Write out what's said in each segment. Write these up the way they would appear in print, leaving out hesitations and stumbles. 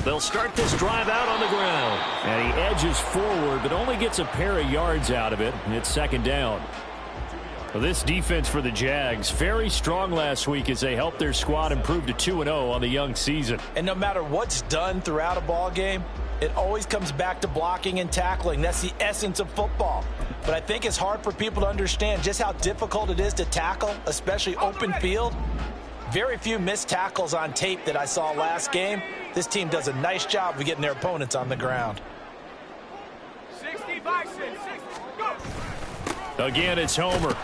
They'll start this drive out on the ground. And he edges forward, but only gets a pair of yards out of it. And it's second down. Well, this defense for the Jags, very strong last week as they helped their squad improve to 2-0 on the young season. And no matter what's done throughout a ball game, it always comes back to blocking and tackling. That's the essence of football. But I think it's hard for people to understand just how difficult it is to tackle, especially open field. Very few missed tackles on tape that I saw last game. This team does a nice job of getting their opponents on the ground. 65, 60, go! Again, it's Homer.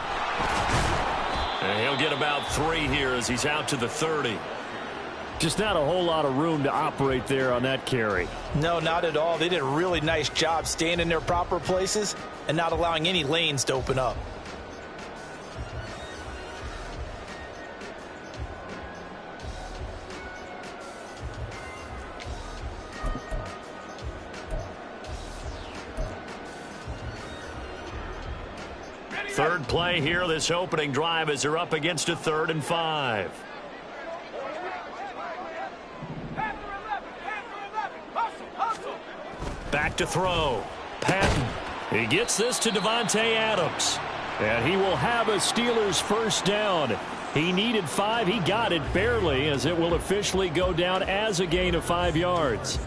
And he'll get about 3 here as he's out to the 30. Just not a whole lot of room to operate there on that carry. No, not at all. They did a really nice job staying in their proper places and not allowing any lanes to open up. Third play here, this opening drive as they're up against a 3rd and 5. Back to throw. Patton. He gets this to Devontae Adams. And he will have a Steelers first down. He needed 5. He got it barely as it will officially go down as a gain of 5 yards.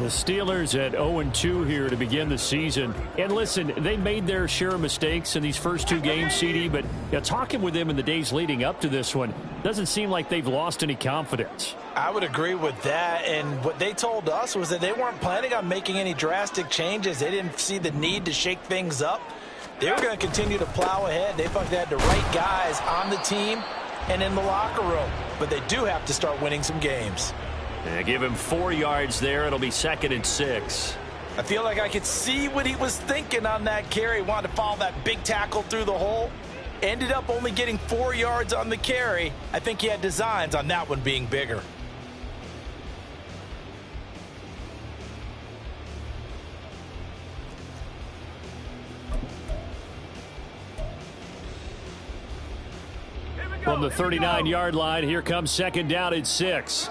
The Steelers at 0-2 here to begin the season. And listen, they made their share of mistakes in these first 2 games, CD, but talking with them in the days leading up to this one, doesn't seem like they've lost any confidence. I would agree with that, and what they told us was that they weren't planning on making any drastic changes. They didn't see the need to shake things up. They were going to continue to plow ahead. They thought they had the right guys on the team and in the locker room, but they do have to start winning some games. They give him 4 yards there. It'll be 2nd and 6. I feel like I could see what he was thinking on that carry. Wanted to follow that big tackle through the hole. Ended up only getting 4 yards on the carry. I think he had designs on that one being bigger. From the 39-yard line, here comes 2nd down at 6.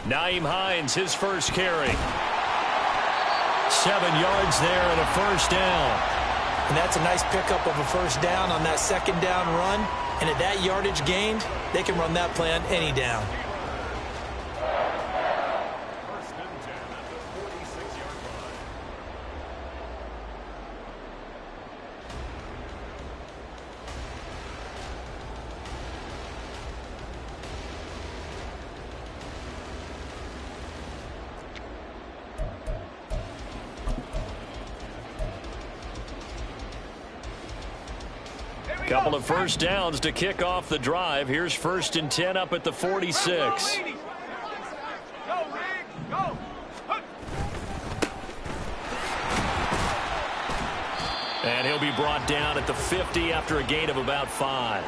Nyheim Hines, his first carry. 7 yards there and a first down. And that's a nice pickup of a first down on that 2nd down run. And at that yardage gained, they can run that play on any down. Couple of first downs to kick off the drive. Here's 1st and 10 up at the 46. And he'll be brought down at the 50 after a gain of about 5.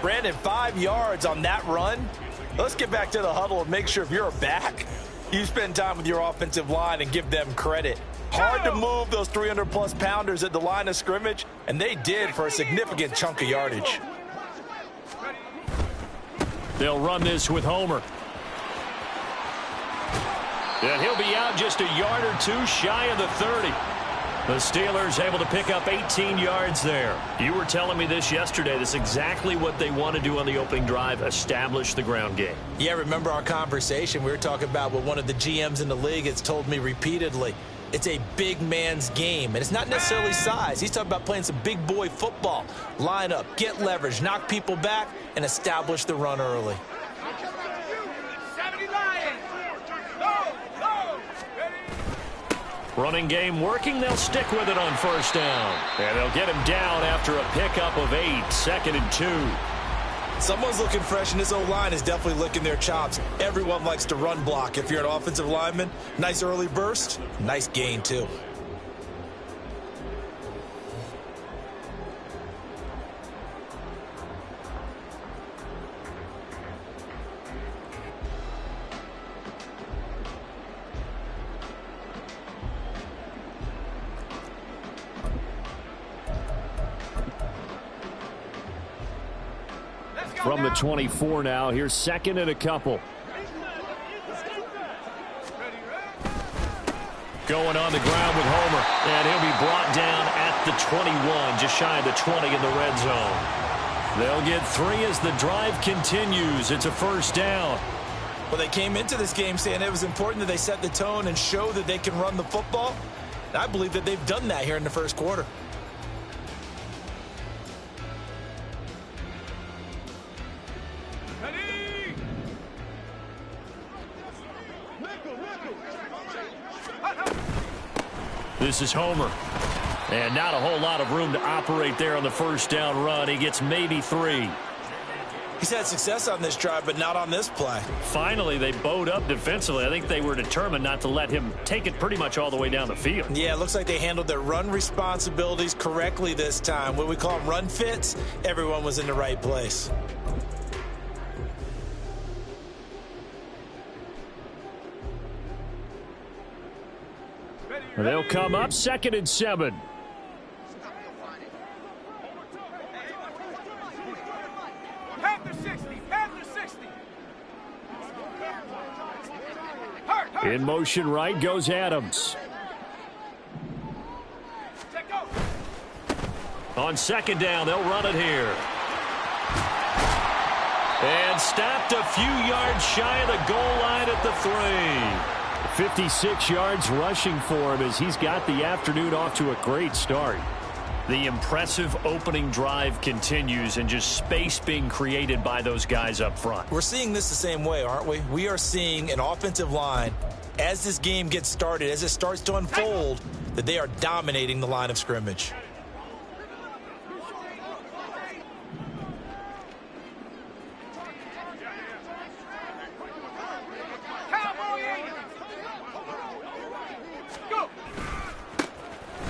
Brandon, 5 yards on that run. Let's get back to the huddle and make sure if you're a back, you spend time with your offensive line and give them credit. Hard to move those 300-plus pounders at the line of scrimmage, and they did for a significant chunk of yardage. They'll run this with Homer. And he'll be out just a yard or 2 shy of the 30. The Steelers able to pick up 18 yards there. You were telling me this yesterday. This is exactly what they want to do on the opening drive, establish the ground game. Yeah, remember our conversation? We were talking about what one of the GMs in the league has told me repeatedly. It's a big man's game, and it's not necessarily size. He's talking about playing some big boy football. Line up, get leverage, knock people back, and establish the run early. Running game working. They'll stick with it on first down. And they'll get him down after a pickup of 8, 2nd and 2. Someone's looking fresh, and this O-line is definitely licking their chops. Everyone likes to run block. If you're an offensive lineman, nice early burst, nice gain too. from the 24 now. Here's second and a couple. Going on the ground with Homer, and he'll be brought down at the 21, just shy of the 20 in the red zone. They'll get 3 as the drive continues. It's a first down. Well, they came into this game saying it was important that they set the tone and show that they can run the football. And I believe that they've done that here in the first quarter. This is Homer. And not a whole lot of room to operate there on the first down run. He gets maybe 3. He's had success on this drive, but not on this play. Finally, they bowed up defensively. I think they were determined not to let him take it pretty much all the way down the field. Yeah, it looks like they handled their run responsibilities correctly this time. What we call them run fits, everyone was in the right place. They'll come up 2nd and 7. In motion right goes Adams. On 2nd down, they'll run it here. And stopped a few yards shy of the goal line at the 3. 56 yards rushing for him as he's got the afternoon off to a great start. The impressive opening drive continues and just space being created by those guys up front. We're seeing this the same way, aren't we? We are seeing an offensive line, as this game gets started, as it starts to unfold, that they are dominating the line of scrimmage.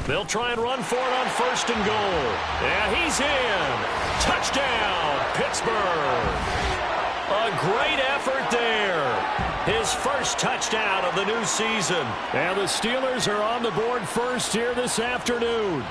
They'll try and run for it on 1st and goal. Yeah, he's in. Touchdown, Pittsburgh. A great effort there. His first touchdown of the new season. And the Steelers are on the board first here this afternoon.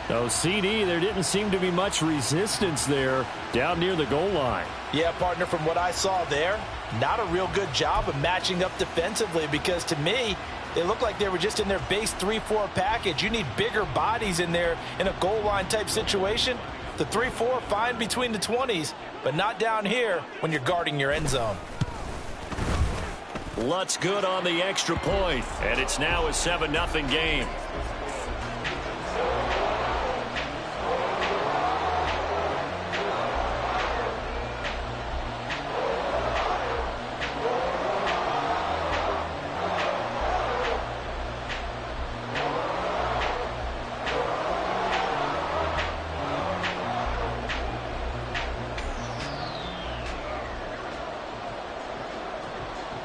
So, CD, there didn't seem to be much resistance there down near the goal line. Yeah, partner, from what I saw there, not a real good job of matching up defensively because to me, they looked like they were just in their base 3-4 package. You need bigger bodies in there in a goal line type situation. The 3-4 fine between the 20s, but not down here when you're guarding your end zone. Lutz good on the extra point, and it's now a 7-0 game.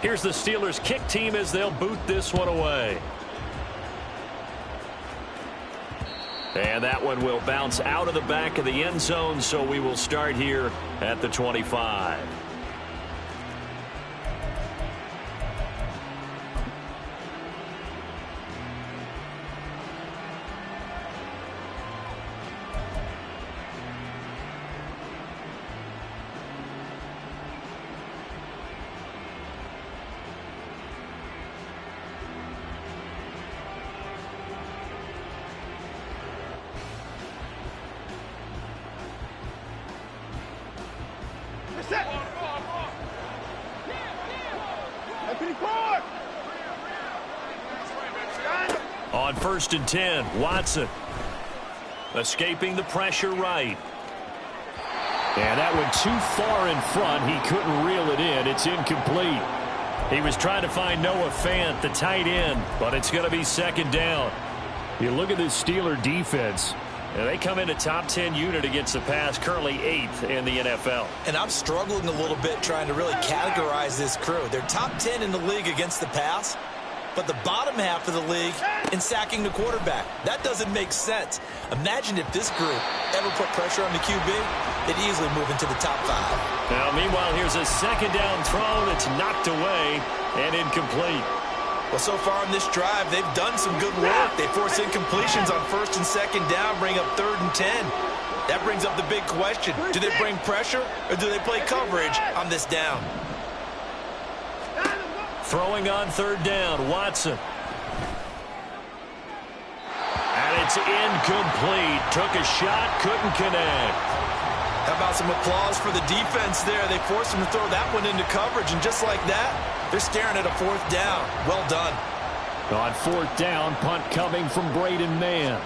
Here's the Steelers kick team as they'll boot this one away. And that one will bounce out of the back of the end zone, so we will start here at the 25. On 1st and 10, Watson escaping the pressure right. And that went too far in front. He couldn't reel it in. It's incomplete. He was trying to find Noah Fant, the tight end, but it's going to be 2nd down. You look at this Steeler defense. And they come in a top 10 unit against the pass, currently 8th in the NFL. And I'm struggling a little bit trying to really categorize this crew. They're top 10 in the league against the pass, but the bottom half of the league in sacking the quarterback. That doesn't make sense. Imagine if this group ever put pressure on the QB, they'd easily move into the top 5. Now, meanwhile, here's a 2nd down throw that's knocked away and incomplete. Well, so far on this drive, they've done some good work. They force incompletions on 1st and 2nd down, bring up 3rd and 10. That brings up the big question. Do they bring pressure or do they play coverage on this down? Throwing on third down, Watson. And it's incomplete. Took a shot, couldn't connect. How about some applause for the defense there? They forced him to throw that one into coverage, and just like that, they're staring at a fourth down. Well done. On fourth down, punt coming from Braden Mann.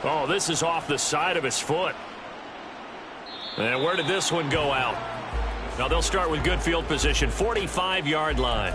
Oh, this is off the side of his foot. And where did this one go out? Now they'll start with good field position, 45-yard line.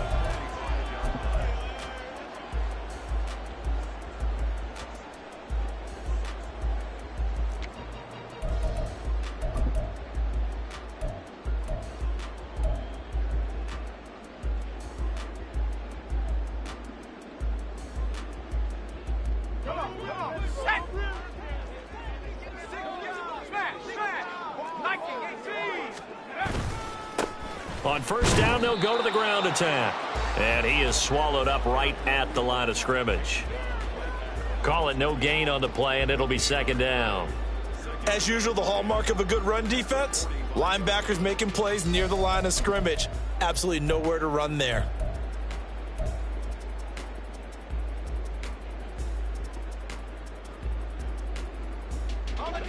On first down, they'll go to the ground attack. And he is swallowed up right at the line of scrimmage. Call it no gain on the play, and it'll be second down. As usual, the hallmark of a good run defense, linebackers making plays near the line of scrimmage. Absolutely nowhere to run there.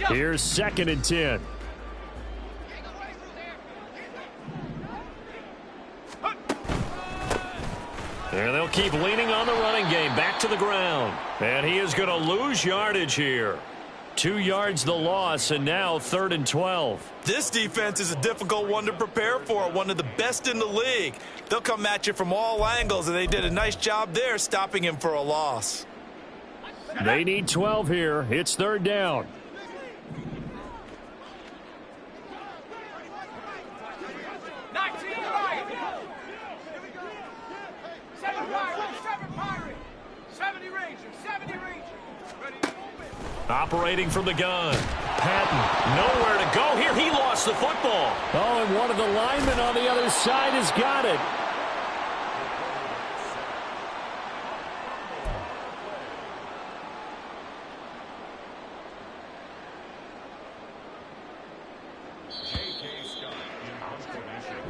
Here's second and 10. And they'll keep leaning on the running game. Back to the ground. And he is going to lose yardage here. 2 yards the loss, and now 3rd and 12. This defense is a difficult one to prepare for, one of the best in the league. They'll come at you from all angles, and they did a nice job there stopping him for a loss. They need 12 here. It's 3rd down. Operating from the gun. Patton, nowhere to go here. He lost the football. Oh, and one of the linemen on the other side has got it.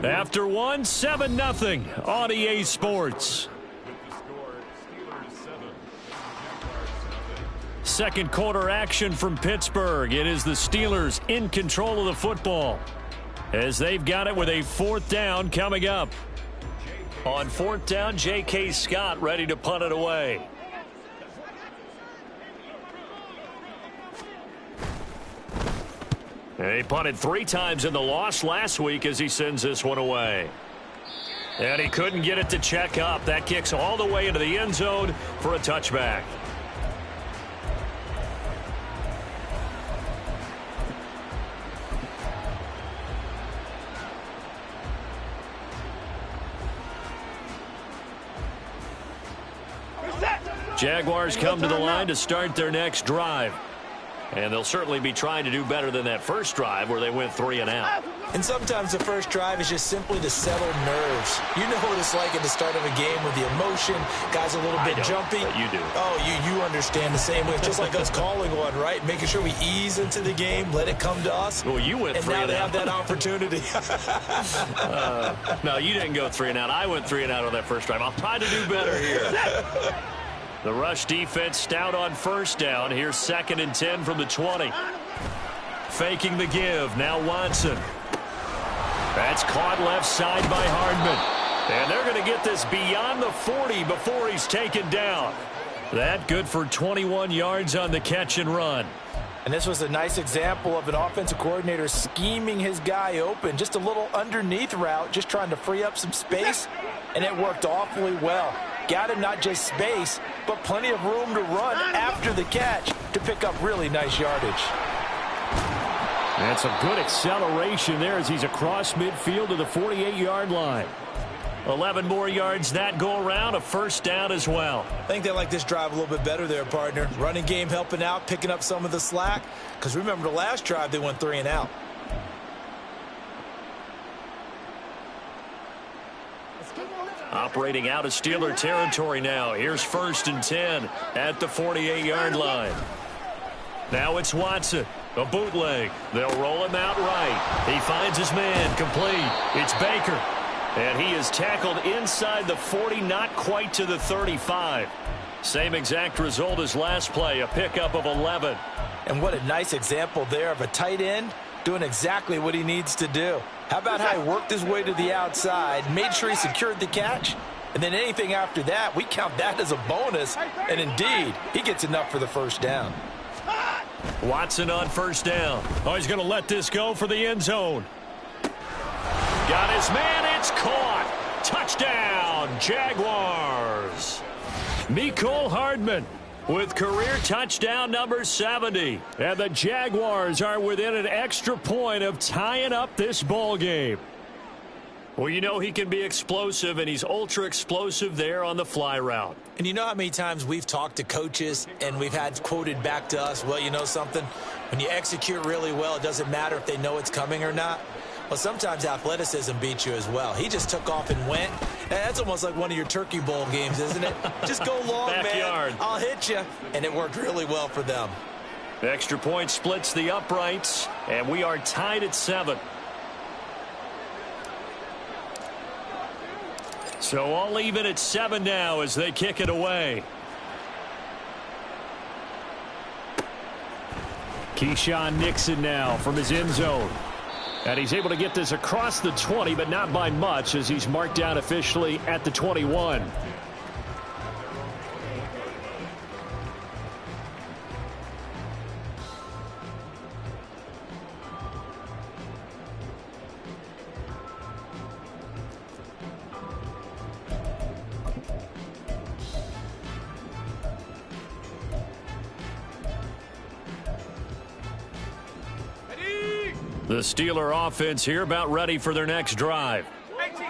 After one, 7-0 on EA Sports. Second quarter action from Pittsburgh. It is the Steelers in control of the football as they've got it with a 4th down coming up. On 4th down, J.K. Scott ready to punt it away. He punted 3 times in the loss last week as he sends this one away. And he couldn't get it to check up. That kicks all the way into the end zone for a touchback. Jaguars come to the line to start their next drive. And they'll certainly be trying to do better than that first drive where they went 3 and out. And sometimes the first drive is just simply to settle nerves. You know what it's like at the start of a game with the emotion. Guys a little bit jumpy. But you do. Oh, you understand the same way. It's just like us calling one, right? Making sure we ease into the game, let it come to us. Well, you went 3 and out. And now they have that opportunity. No, you didn't go 3 and out. I went 3 and out on that first drive. I'll try to do better here. The rush defense stout on first down. Here's 2nd and 10 from the 20. Faking the give. Now Watson. That's caught left side by Hardman. And they're going to get this beyond the 40 before he's taken down. That good for 21 yards on the catch and run. And this was a nice example of an offensive coordinator scheming his guy open. Just a little underneath route, just trying to free up some space. And it worked awfully well. Got him not just space, but plenty of room to run after the catch to pick up really nice yardage. That's a good acceleration there as he's across midfield to the 48-yard line. 11 more yards that go around, a first down as well. I think they like this drive a little bit better there, partner. Running game helping out, picking up some of the slack. Because remember the last drive, they went 3 and out. Operating out of Steeler territory now. Here's 1st and 10 at the 48-yard line. Now it's Watson. A bootleg. They'll roll him out right. He finds his man. Complete. It's Baker. And he is tackled inside the 40, not quite to the 35. Same exact result as last play, a pickup of 11. And what a nice example there of a tight end doing exactly what he needs to do. How about how he worked his way to the outside, made sure he secured the catch, and then anything after that, we count that as a bonus. And indeed, he gets enough for the first down. Watson on first down. Oh, he's going to let this go for the end zone. Got his man. It's caught. Touchdown, Jaguars. Mecole Hardman with career touchdown number 70. And the Jaguars are within an extra point of tying up this ball game. Well, you know he can be explosive, and he's ultra explosive there on the fly route. And you know how many times we've talked to coaches and we've had quoted back to us, well, you know something? When you execute really well, it doesn't matter if they know it's coming or not. Well, sometimes athleticism beats you as well. He just took off and went. And that's almost like one of your Turkey Bowl games, isn't it? Just go long, Backyard. man. I'll hit you. And it worked really well for them. The extra point splits the uprights, and we are tied at 7. So all even at 7 now as they kick it away. Keyshawn Nixon now from his end zone. And he's able to get this across the 20, but not by much as he's marked down officially at the 21. The Steeler offense here about ready for their next drive.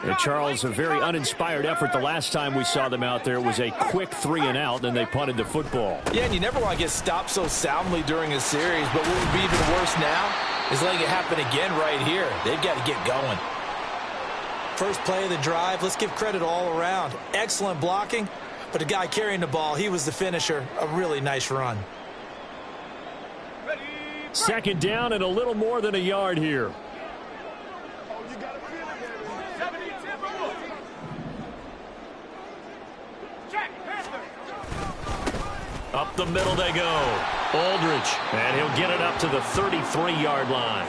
And Charles, a very uninspired effort the last time we saw them out there. It was a quick 3-and-out, then they punted the football. Yeah, and you never want to get stopped so soundly during a series, but what would be even worse now is letting it happen again right here. They've got to get going. First play of the drive, let's give credit all around. Excellent blocking, but the guy carrying the ball, he was the finisher. A really nice run. Second down and a little more than a yard here. Up the middle they go. Aldridge, and he'll get it up to the 33-yard line.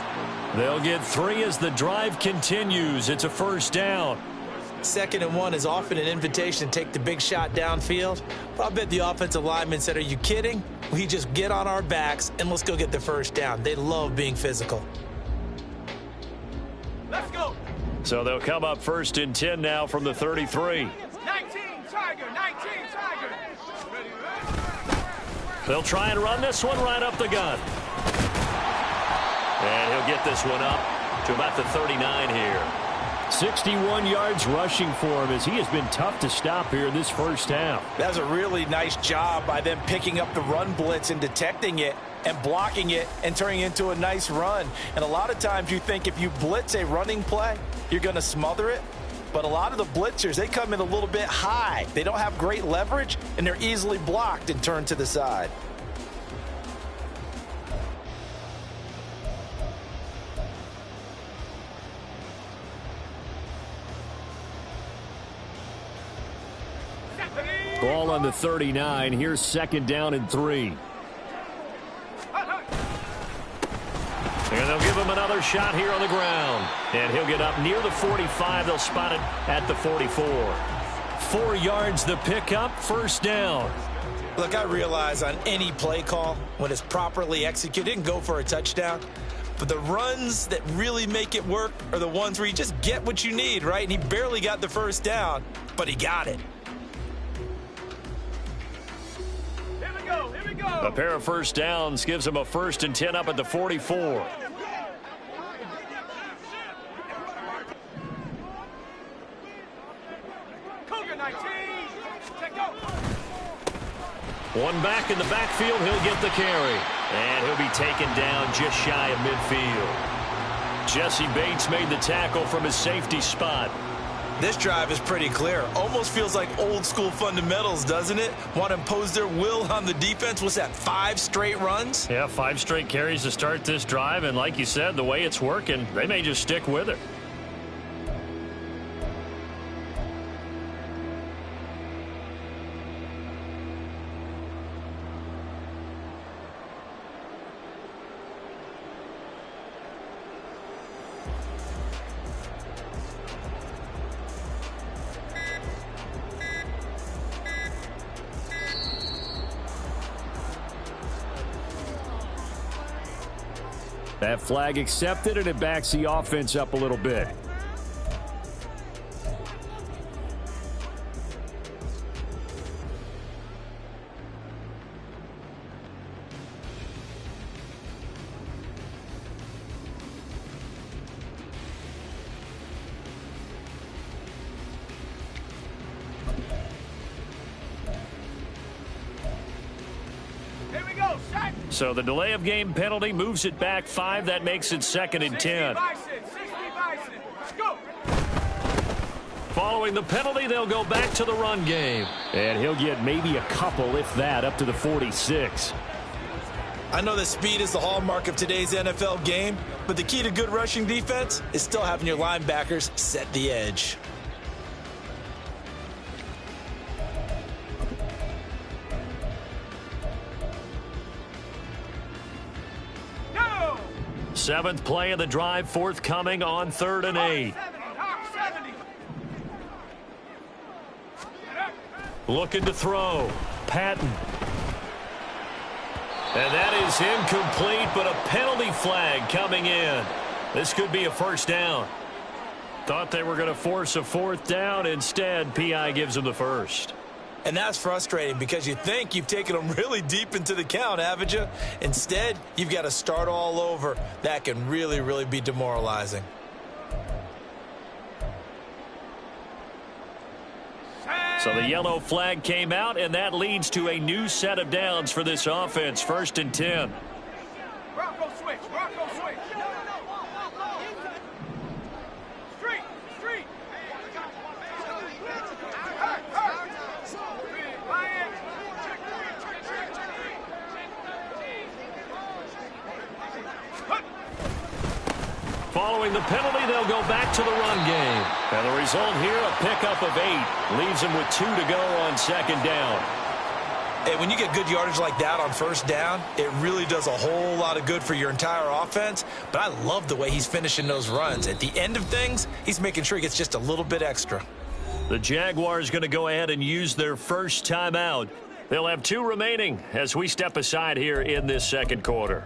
They'll get 3 as the drive continues. It's a first down. 2nd and 1 is often an invitation to take the big shot downfield. But I bet the offensive lineman said, are you kidding? We just get on our backs and let's go get the first down. They love being physical. Let's go. So they'll come up 1st and 10 now from the 33. 19 Tiger, 19 Tiger. They'll try and run this one right up the gut. And he'll get this one up to about the 39 here. 61 yards rushing for him as he has been tough to stop here in this first half. That was a really nice job by them picking up the run blitz and detecting it and blocking it and turning it into a nice run. And a lot of times you think if you blitz a running play, you're going to smother it. But a lot of the blitzers, they come in a little bit high. They don't have great leverage, and they're easily blocked and turned to the side. Ball on the 39. Here's 2nd down and 3. And they'll give him another shot here on the ground. And he'll get up near the 45. They'll spot it at the 44. 4 yards the pickup, first down. Look, I realize on any play call, when it's properly executed, it can go for a touchdown. But the runs that really make it work are the ones where you just get what you need, right? And he barely got the first down, but he got it. A pair of first downs gives him a 1st and 10 up at the 44. One back in the backfield, he'll get the carry. And he'll be taken down just shy of midfield. Jesse Bates made the tackle from his safety spot. This drive is pretty clear. Almost feels like old school fundamentals, doesn't it? Want to impose their will on the defense. What's that, 5 straight runs? Yeah, 5 straight carries to start this drive. And like you said, the way it's working, they may just stick with it. That flag accepted, and it backs the offense up a little bit. So the delay of game penalty moves it back 5. That makes it 2nd and 10. Following the penalty, they'll go back to the run game. And he'll get maybe a couple, if that, up to the 46. I know that speed is the hallmark of today's NFL game, but the key to good rushing defense is still having your linebackers set the edge. Seventh play of the drive, forthcoming on 3rd and 8. Looking to throw. Patton. And that is incomplete, but a penalty flag coming in. This could be a first down. Thought they were going to force a 4th down. Instead, P.I. gives them the first. And that's frustrating because you think you've taken them really deep into the count, haven't you? Instead, you've got to start all over. That can really, really be demoralizing. So the yellow flag came out, and that leads to a new set of downs for this offense. 1st and 10. Bronco switch. Bronco switch. Street. Following the penalty, they'll go back to the run game. And the result here, a pickup of 8. Leaves them with 2 to go on 2nd down. And when you get good yardage like that on 1st down, it really does a whole lot of good for your entire offense. But I love the way he's finishing those runs. At the end of things, he's making sure he gets just a little bit extra. The Jaguars going to go ahead and use their first timeout. They'll have 2 remaining as we step aside here in this 2nd quarter.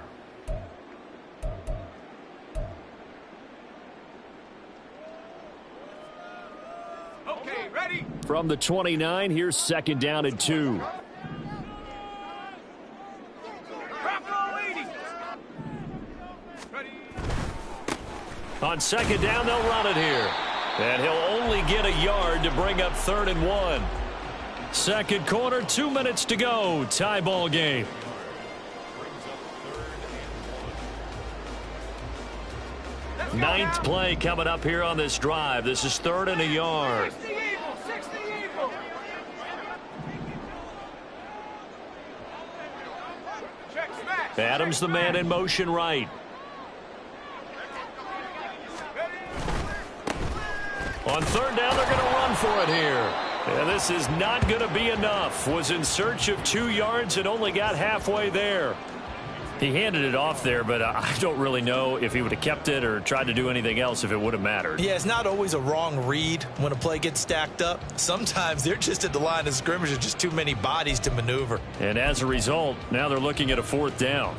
Okay, ready? From the 29, here's 2nd down and 2. Bronco 80. Ready? On 2nd down, they'll run it here. And he'll only get a yard to bring up 3rd and 1. 2nd quarter, 2 minutes to go. Tie ball game. Ninth play coming up here on this drive. This is 3rd and a yard. 60 evil. Check smash. Adams the man in motion right. On 3rd down, they're going to run for it here. And this is not going to be enough. Was in search of 2 yards and only got halfway there. He handed it off there, but I don't really know if he would have kept it or tried to do anything else if it would have mattered. Yeah, it's not always a wrong read when a play gets stacked up. Sometimes they're just at the line of scrimmage. There's just too many bodies to maneuver. And as a result, now they're looking at a 4th down.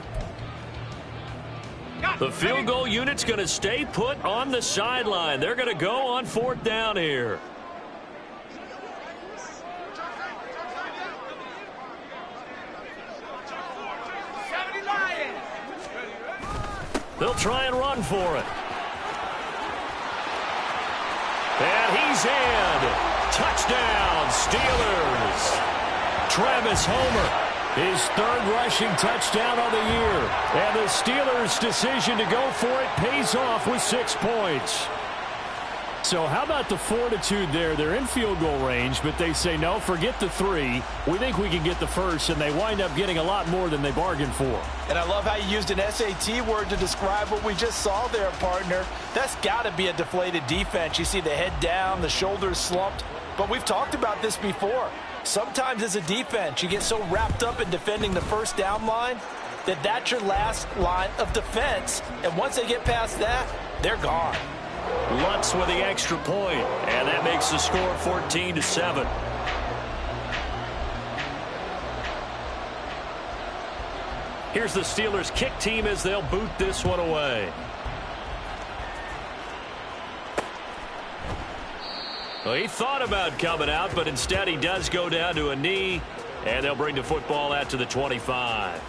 The field goal unit's going to stay put on the sideline. They're going to go on 4th down here. They'll try and run for it. And he's in. Touchdown, Steelers. Travis Homer, his 3rd rushing touchdown on the year. And the Steelers' decision to go for it pays off with 6 points. So how about the fortitude there? They're in field goal range, but they say, no, forget the 3. We think we can get the first, and they wind up getting a lot more than they bargained for. And I love how you used an SAT word to describe what we just saw there, partner. That's got to be a deflated defense. You see the head down, the shoulders slumped. But we've talked about this before. Sometimes as a defense, you get so wrapped up in defending the first down line that that's your last line of defense. And once they get past that, they're gone. Lutz with the extra point, and that makes the score 14-7. Here's the Steelers' kick team as they'll boot this one away. Well, he thought about coming out, but instead he does go down to a knee, and they'll bring the football out to the 25.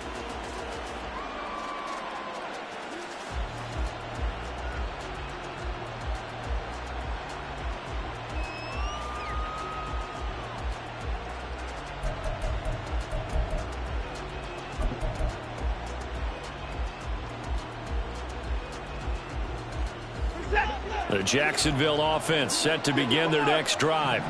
The Jacksonville offense set to begin their next drive.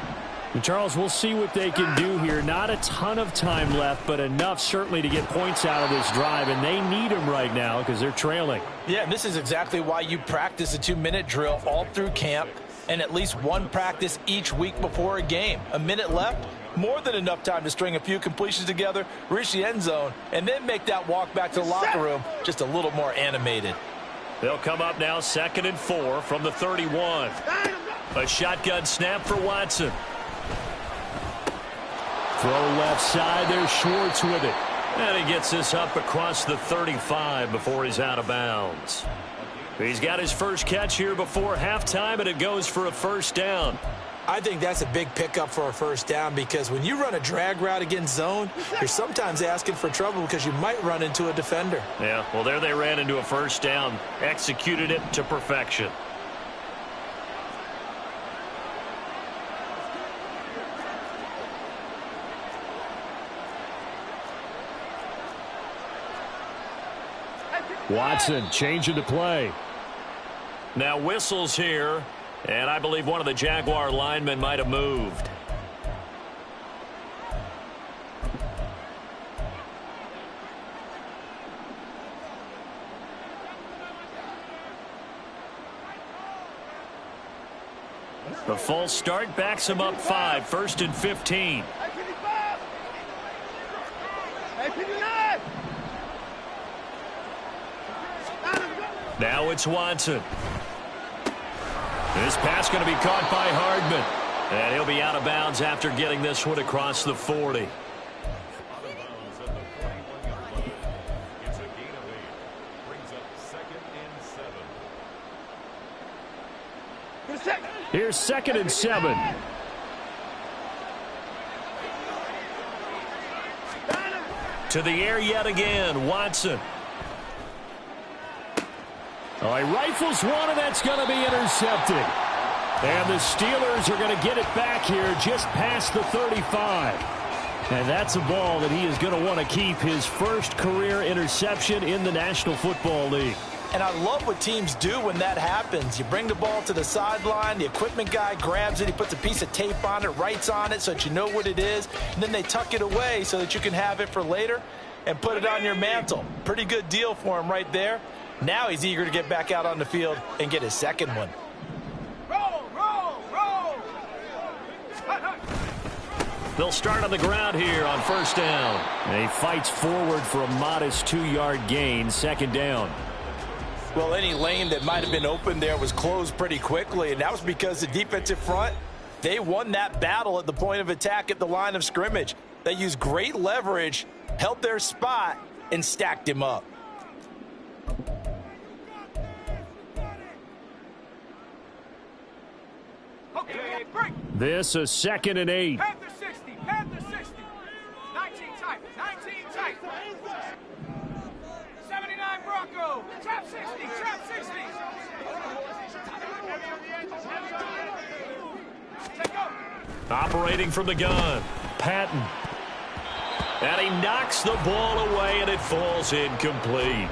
And Charles, we'll see what they can do here. Not a ton of time left, but enough certainly to get points out of this drive, and they need them right now because they're trailing. Yeah, and this is exactly why you practice a 2-minute drill all through camp and at least one practice each week before a game. A minute left, more than enough time to string a few completions together, reach the end zone, and then make that walk back to the locker room just a little more animated. They'll come up now 2nd and 4 from the 31. A shotgun snap for Watson. Throw left side. There's Schwartz with it. And he gets this up across the 35 before he's out of bounds. He's got his first catch here before halftime, and it goes for a first down. I think that's a big pickup for a first down because when you run a drag route against zone, you're sometimes asking for trouble because you might run into a defender. Yeah, well, there they ran into a first down, executed it to perfection. Watson changing the play. Now whistles here. And I believe one of the Jaguar linemen might have moved. The false start backs him up 5, 1st and 15. Now it's Watson. This pass going to be caught by Hardman. And he'll be out of bounds after getting this one across the 40. Here's 2nd and 7. To the air yet again, Watson. Oh, he rifles one, and that's going to be intercepted. And the Steelers are going to get it back here just past the 35. And that's a ball that he is going to want to keep, his first career interception in the National Football League. And I love what teams do when that happens. You bring the ball to the sideline, the equipment guy grabs it, he puts a piece of tape on it, writes on it so that you know what it is, and then they tuck it away so that you can have it for later and put it on your mantle. Pretty good deal for him right there. Now he's eager to get back out on the field and get his second one. Roll, roll, roll. They'll start on the ground here on first down. And he fights forward for a modest 2-yard gain, 2nd down. Well, any lane that might have been open there was closed pretty quickly, and that was because the defensive front, they won that battle at the point of attack at the line of scrimmage. They used great leverage, held their spot, and stacked him up. Okay, break. This a 2nd and 8. Panther 60, Panther 60. 19 tight, 19 tight. 79 Bronco, trap 60, trap 60. Take go. Operating from the gun, Patton. And he knocks the ball away, and it falls incomplete.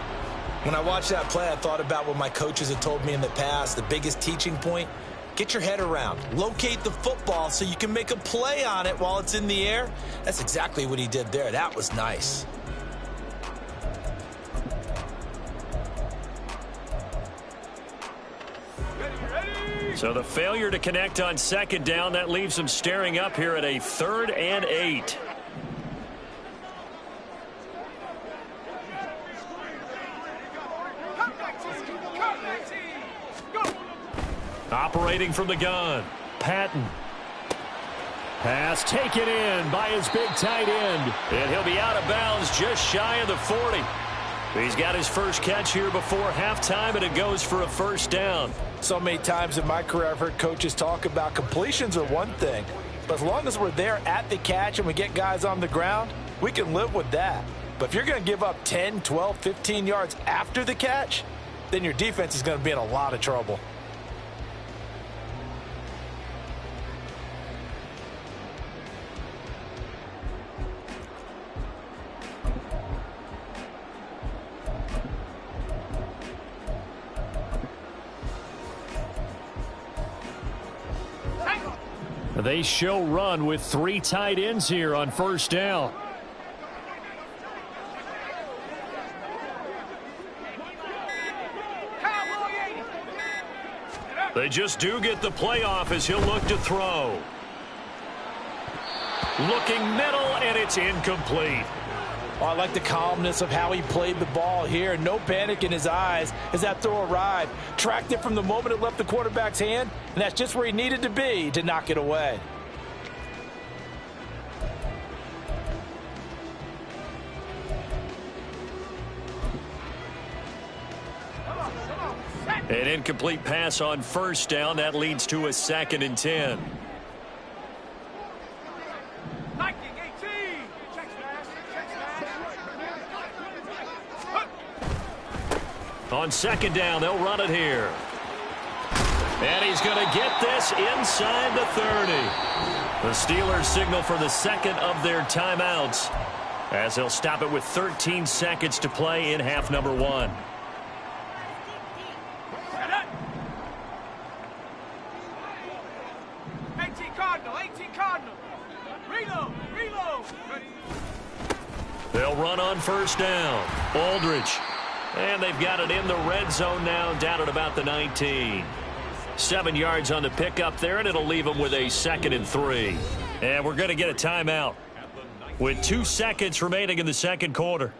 When I watched that play, I thought about what my coaches had told me in the past. The biggest teaching point, Get your head around. Locate the football so you can make a play on it while it's in the air. That's exactly what he did there. That was nice. So the failure to connect on second down, that leaves them staring up here at a 3rd and 8. Operating from the gun, Patton. Pass taken in by his big tight end. And he'll be out of bounds just shy of the 40. He's got his first catch here before halftime, and it goes for a first down. So many times in my career I've heard coaches talk about completions are one thing. But as long as we're there at the catch and we get guys on the ground, we can live with that. But if you're going to give up 10, 12, 15 yards after the catch, then your defense is going to be in a lot of trouble. They show run with 3 tight ends here on first down. They just do get the playoff as he'll look to throw. Looking middle, and it's incomplete. Oh, I like the calmness of how he played the ball here. No panic in his eyes as that throw arrived. Tracked it from the moment it left the quarterback's hand, and that's just where he needed to be to knock it away. An incomplete pass on first down. That leads to a 2nd and 10. On second down, they'll run it here. And he's going to get this inside the 30. The Steelers signal for the second of their timeouts as they'll stop it with 13 seconds to play in half number 1. They'll run on first down. Aldridge. And they've got it in the red zone now, down at about the 19. 7 yards on the pickup there, and it'll leave them with a 2nd and 3. And we're going to get a timeout with 2 seconds remaining in the second quarter.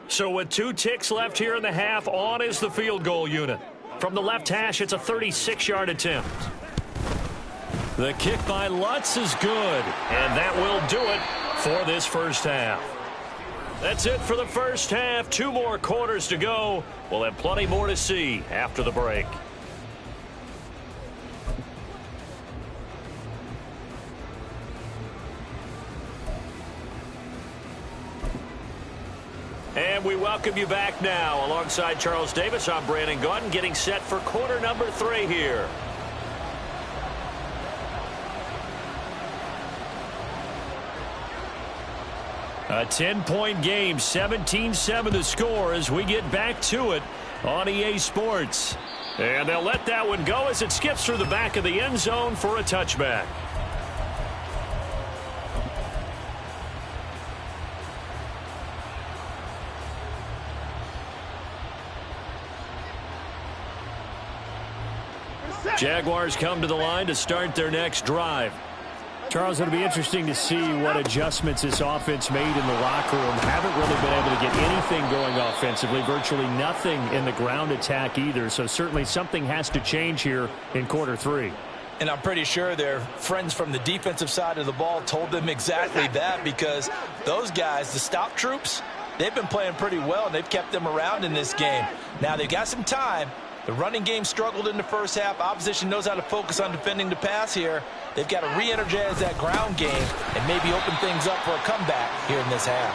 So with 2 ticks left here in the half, on is the field goal unit. From the left hash, it's a 36-yard attempt. The kick by Lutz is good, and that will do it for this first half. That's it for the first half. 2 more quarters to go. We'll have plenty more to see after the break. And we welcome you back now. Alongside Charles Davis, I'm Brandon Gaudin, getting set for quarter number 3 here. A 10-point game, 17-7 the score as we get back to it on EA Sports. And they'll let that one go as it skips through the back of the end zone for a touchback. Jaguars come to the line to start their next drive. Charles, it'll be interesting to see what adjustments this offense made in the locker room. Haven't really been able to get anything going offensively, virtually nothing in the ground attack either. So certainly something has to change here in quarter 3. And I'm pretty sure their friends from the defensive side of the ball told them exactly that, because those guys, the stop troops, they've been playing pretty well, and they've kept them around in this game. Now they've got some time. The running game struggled in the first half. Opposition knows how to focus on defending the pass here. They've got to re-energize that ground game and maybe open things up for a comeback here in this half.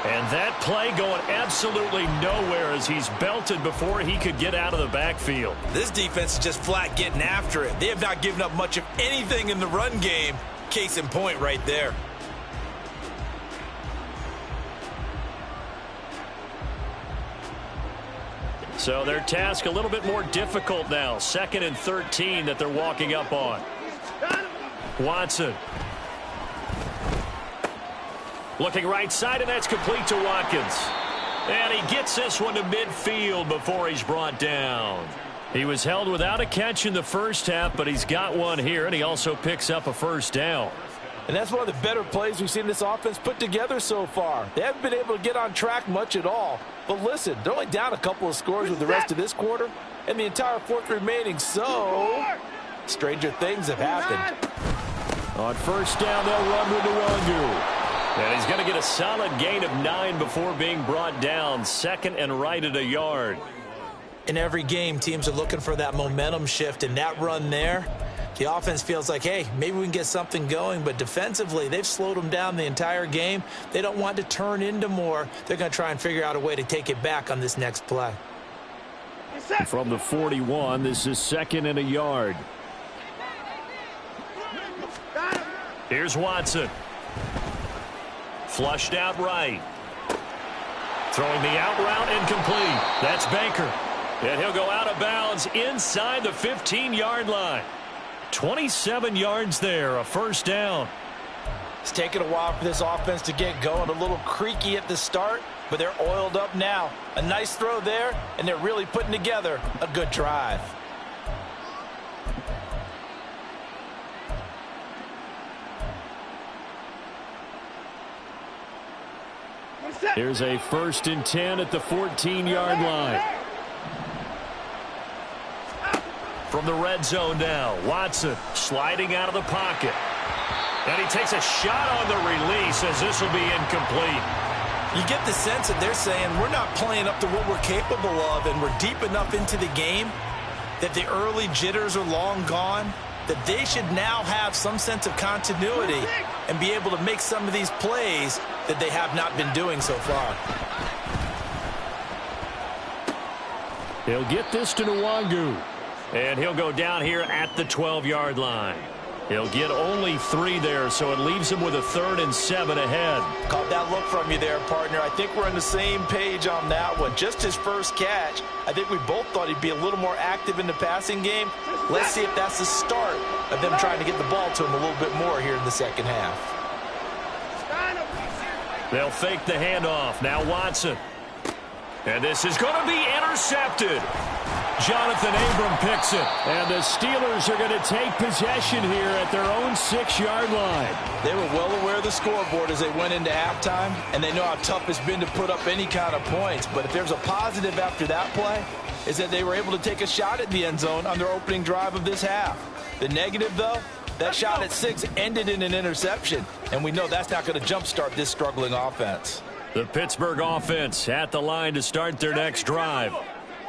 And that play going absolutely nowhere as he's belted before he could get out of the backfield. This defense is just flat getting after it. They have not given up much of anything in the run game. Case in point right there. So their task a little bit more difficult now. 2nd and 13 that they're walking up on. Watson. Looking right side, and that's complete to Watkins. And he gets this one to midfield before he's brought down. He was held without a catch in the first half, but he's got one here, and he also picks up a first down. And that's one of the better plays we've seen this offense put together so far. They haven't been able to get on track much at all. But listen, they're only down a couple of scores with the rest of this quarter, and the entire fourth remaining, so stranger things have happened. On first down, they'll run with Nando101. And he's going to get a solid gain of 9 before being brought down. 2nd and right at a yard. In every game, teams are looking for that momentum shift, and that run there, the offense feels like, hey, maybe we can get something going, but defensively, they've slowed them down the entire game. They don't want to turn into more. They're going to try and figure out a way to take it back on this next play. From the 41, this is 2nd and a yard. Here's Watson. Flushed out right. Throwing the out route incomplete. That's Baker. And he'll go out of bounds inside the 15-yard line. 27 yards there, a first down. It's taken a while for this offense to get going. A little creaky at the start, but they're oiled up now. A nice throw there, and they're really putting together a good drive. Here's a 1st and 10 at the 14-yard line. From the red zone now, Watson sliding out of the pocket. And he takes a shot on the release as this will be incomplete. You get the sense that they're saying we're not playing up to what we're capable of, and we're deep enough into the game that the early jitters are long gone, that they should now have some sense of continuity and be able to make some of these plays that they have not been doing so far. He'll get this to Nwangu. And he'll go down here at the 12-yard line. He'll get only 3 there, so it leaves him with a 3rd and 7 ahead. Caught that look from you there, partner. I think we're on the same page on that one. Just his first catch. I think we both thought he'd be a little more active in the passing game. Let's see if that's the start of them trying to get the ball to him a little bit more here in the second half. They'll fake the handoff. Now Watson. And this is going to be intercepted. Jonathan Abram picks it. And the Steelers are going to take possession here at their own 6-yard line. They were well aware of the scoreboard as they went into halftime, and they know how tough it's been to put up any kind of points. But if there's a positive after that play, is that they were able to take a shot at the end zone on their opening drive of this half. The negative, though, that shot at 6 ended in an interception, and we know that's not going to jumpstart this struggling offense. The Pittsburgh offense at the line to start their next drive.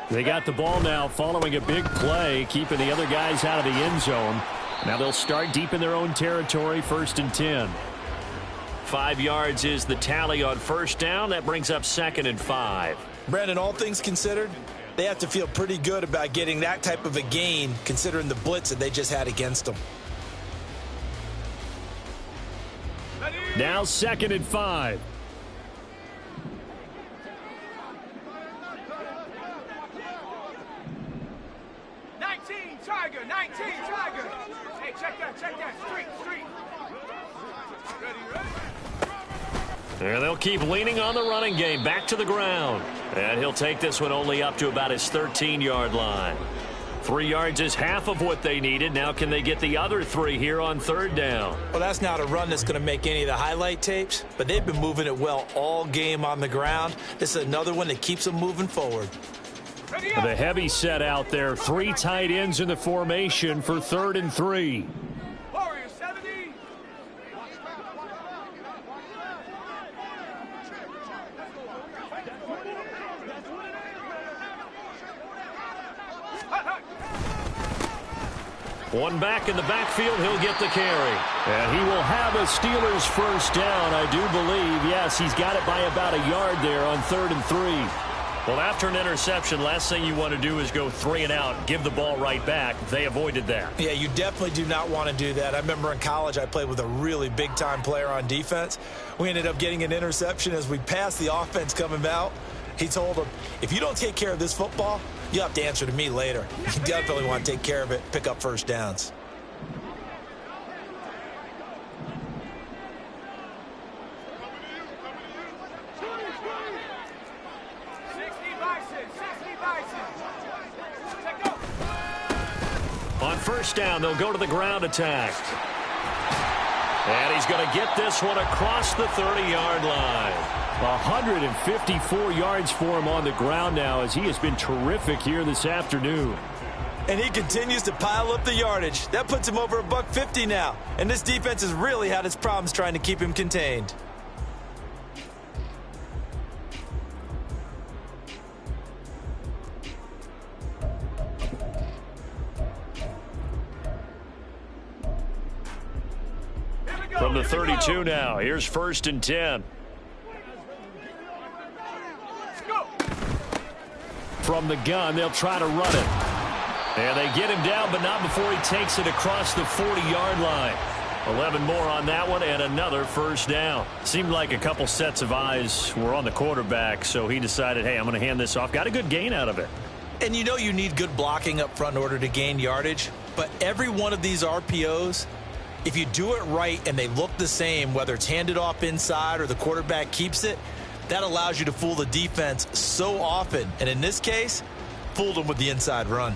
They got the ball now following a big play, keeping the other guys out of the end zone. Now they'll start deep in their own territory, 1st and 10. 5 yards is the tally on first down. That brings up 2nd and 5. Brandon, all things considered, they have to feel pretty good about getting that type of a gain, considering the blitz that they just had against them. Now 2nd and 5. Tiger, 19, Tiger. Hey, check that, street. Ready? And they'll keep leaning on the running game, back to the ground. And he'll take this one only up to about his 13-yard line. 3 yards is half of what they needed. Now can they get the other 3 here on 3rd down? Well, that's not a run that's going to make any of the highlight tapes, but they've been moving it well all game on the ground. This is another one that keeps them moving forward. The heavy set out there. 3 tight ends in the formation for 3rd and 3. Warriors 70. One back in the backfield, he'll get the carry. And he will have a Steelers first down, I do believe. Yes, he's got it by about a yard there on 3rd and 3. Well, after an interception, last thing you want to do is go 3 and out, give the ball right back. They avoided that. Yeah, you definitely do not want to do that. I remember in college I played with a really big-time player on defense. We ended up getting an interception as we passed the offense coming out. He told him, if you don't take care of this football, you'll have to answer to me later. You definitely want to take care of it, pick up first downs. On first down, they'll go to the ground attack. And he's going to get this one across the 30-yard line. 154 yards for him on the ground now, as he has been terrific here this afternoon. And he continues to pile up the yardage. That puts him over $150 now. And this defense has really had its problems trying to keep him contained. From the 32 now, here's 1st and 10. From the gun, they'll try to run it. And they get him down, but not before he takes it across the 40-yard line. 11 more on that one, and another first down. Seemed like a couple sets of eyes were on the quarterback, so he decided, hey, I'm going to hand this off. Got a good gain out of it. And you know you need good blocking up front in order to gain yardage, but every one of these RPOs, if you do it right and they look the same, whether it's handed off inside or the quarterback keeps it, that allows you to fool the defense so often. And in this case, fooled them with the inside run.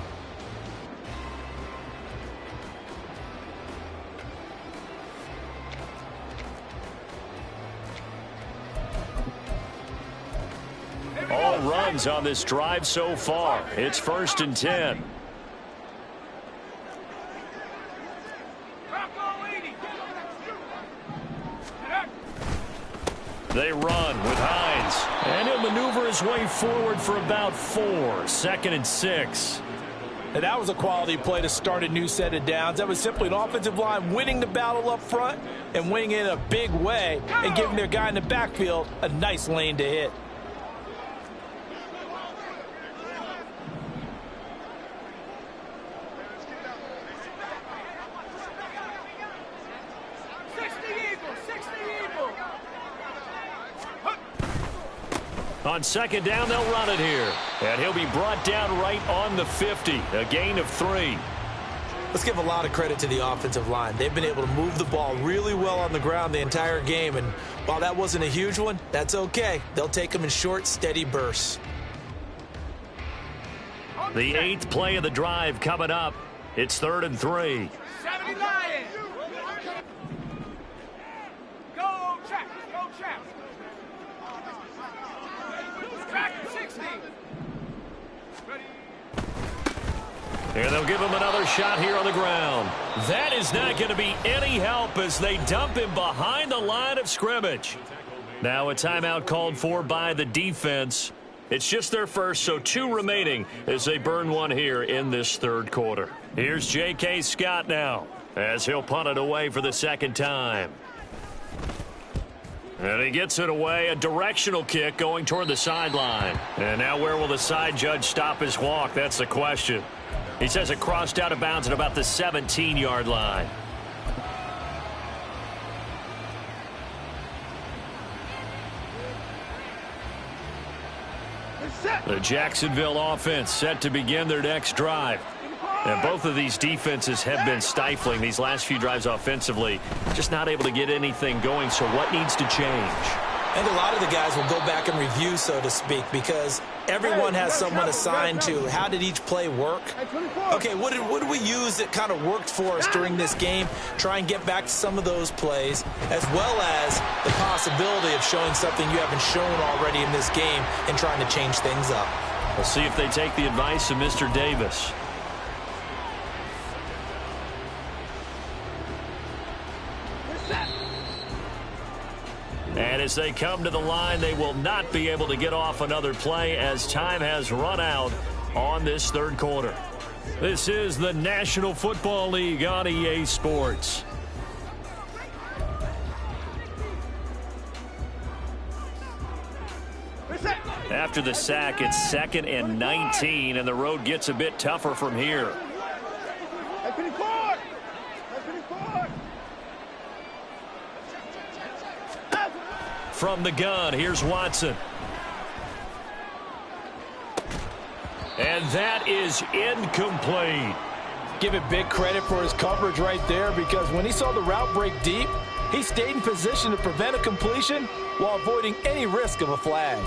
All runs on this drive so far. It's 1st and 10. They run with Hines. And he'll maneuver his way forward for about 4. 2nd and 6. And that was a quality play to start a new set of downs. That was simply an offensive line winning the battle up front and winning it in a big way and giving their guy in the backfield a nice lane to hit. On 2nd down, they'll run it here. And he'll be brought down right on the 50. A gain of 3. Let's give a lot of credit to the offensive line. They've been able to move the ball really well on the ground the entire game. And while that wasn't a huge one, that's okay. They'll take them in short, steady bursts. The 8th play of the drive coming up. It's 3rd and 3. 70 Lions. Go, Chaps. Go, Chaps. Track 60. And they'll give him another shot here on the ground. That is not going to be any help as they dump him behind the line of scrimmage. Now a timeout called for by the defense. It's just their first, so 2 remaining as they burn one here in this 3rd quarter. Here's J.K. Scott now as he'll punt it away for the 2nd time. And he gets it away, a directional kick going toward the sideline. And now where will the side judge stop his walk? That's the question. He says it crossed out of bounds at about the 17-yard line. The Jacksonville offense set to begin their next drive. And both of these defenses have been stifling these last few drives offensively. Just not able to get anything going, so what needs to change? And a lot of the guys will go back and review, so to speak, because everyone has someone assigned to how did each play work. Okay, what did we use that kind of worked for us during this game? Try and get back to some of those plays, as well as the possibility of showing something you haven't shown already in this game and trying to change things up. We'll see if they take the advice of Mr. Davis. And as they come to the line, they will not be able to get off another play as time has run out on this 3rd quarter. This is the National Football League on EA Sports. After the sack, it's 2nd and 19, and the road gets a bit tougher from here. From the gun, here's Watson. And that is incomplete. Give it big credit for his coverage right there, because when he saw the route break deep, he stayed in position to prevent a completion while avoiding any risk of a flag.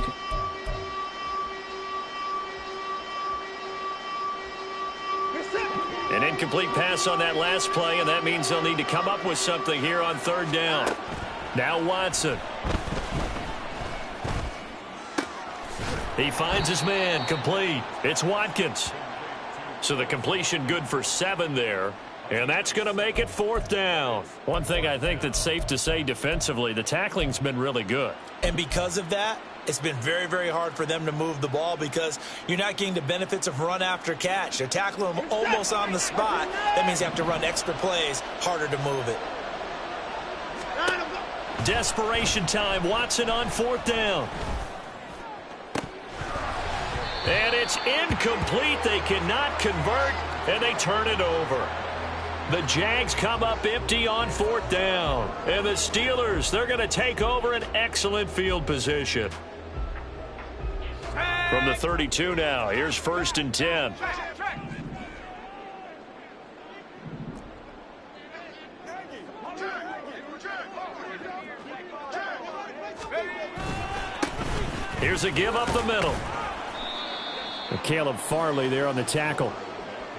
An incomplete pass on that last play, and that means they'll need to come up with something here on 3rd down. Now Watson. He finds his man, complete. It's Watkins. So the completion good for 7 there, and that's going to make it 4th down. One thing I think that's safe to say defensively, the tackling's been really good. And because of that, it's been very, very hard for them to move the ball because you're not getting the benefits of run after catch. They're tackling them almost on the spot. That means you have to run extra plays, harder to move it. Desperation time. Watson on 4th down. And it's incomplete. They cannot convert, and they turn it over. The Jags come up empty on 4th down. And the Steelers, they're going to take over an excellent field position. From the 32 now, here's 1st and 10. Here's a give up the middle. Caleb Farley there on the tackle.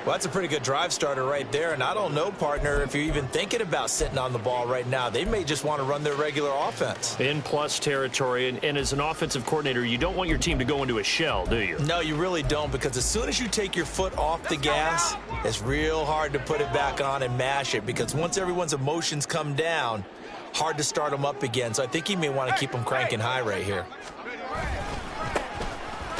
Well, that's a pretty good drive starter right there, and I don't know, partner, if you're even thinking about sitting on the ball right now. They may just want to run their regular offense. In plus territory, and as an offensive coordinator, you don't want your team to go into a shell, do you? No, you really don't, because as soon as you take your foot off the gas, it's real hard to put it back on and mash it, because once everyone's emotions come down, hard to start them up again. So I think he may want to keep them cranking high right here.